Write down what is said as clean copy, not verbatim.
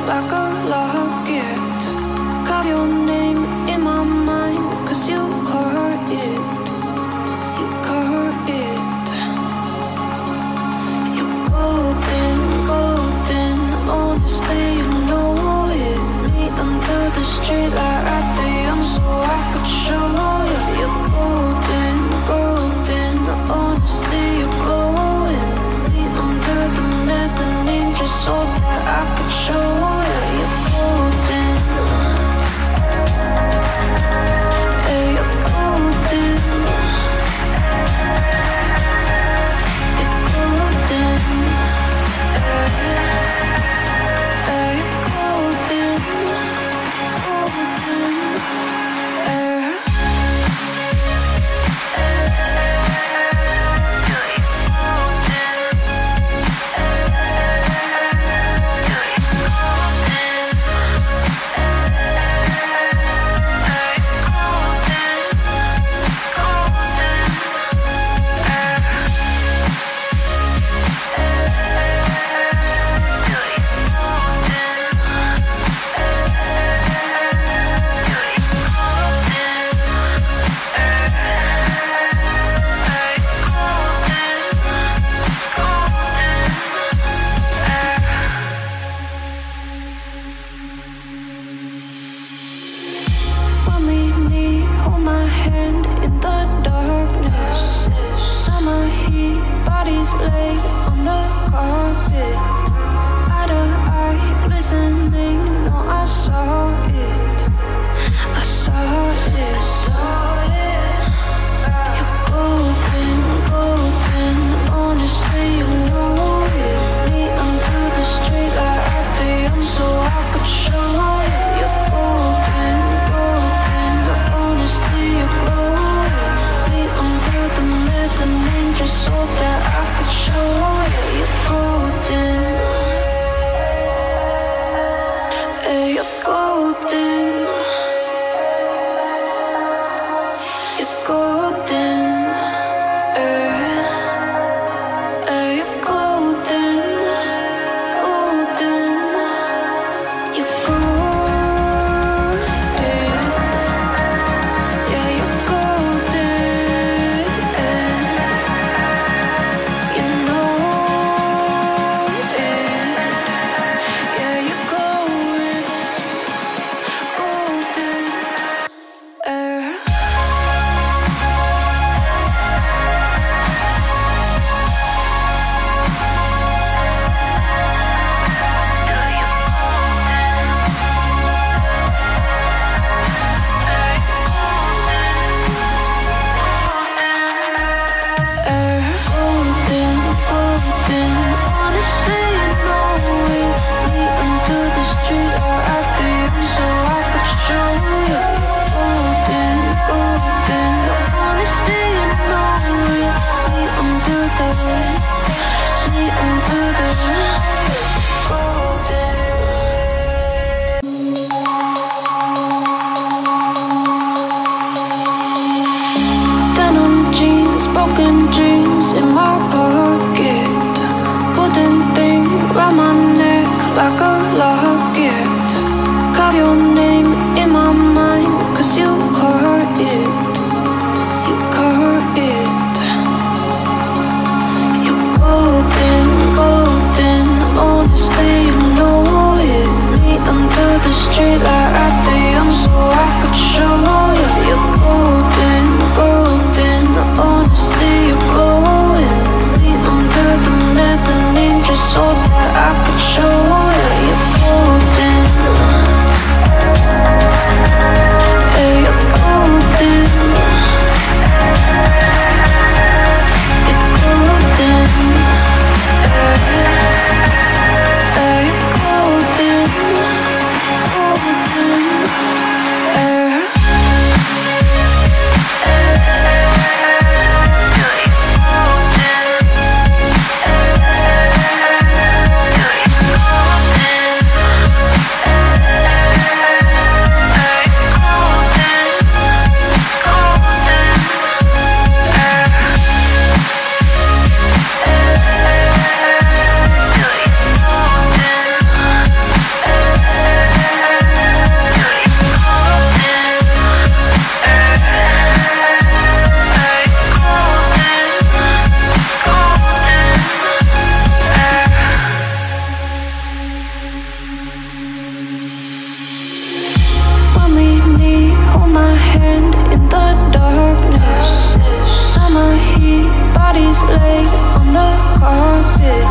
like a locket. Carve your name in my mind, 'cause you caught it. You caught it. You're golden, golden. Honestly, you know it. Meet under the street light right there, so I could show you. You're golden, golden. Honestly, you're glowing. Meet under the mezzanine just so that I could show you. You're golden. Yeah, you're golden. You're golden. Yeah, you're golden. Golden. Yeah. When we meet, hold my hand in the darkness. Summer heat, bodies lay on the carpet. Eye to eye, glistening, no, I saw it. I saw it. You're golden, golden. Honestly, you know it. Meet under the street light right there, so I could show you. You're golden, golden. Honestly, you're glowing. Meet under the mezzanine just so that I could show you. You're golden. Yeah, you're golden. You're golden. Yeah, you're golden. Golden. You're golden. Yeah, you're golden. You know it. Yeah, you're glowing. Golden. Golden, golden. Honestly, you know it. Meet under the street light right there, so I could show you. Golden, golden. Honestly, you know it. Meet under the golden. Denim jeans, broken dreams in my pocket. Golden thing round my neck like a locket. Carve your name in my mind, 'cause you caught it. You caught it. You're golden, golden. Honestly, you know it. Meet under the street light right there, so I could show you. You're golden, golden. Honestly, you're glowing. Meet under the mezzanine just so that I could show you. You're golden. Yeah, you're lay on the carpet.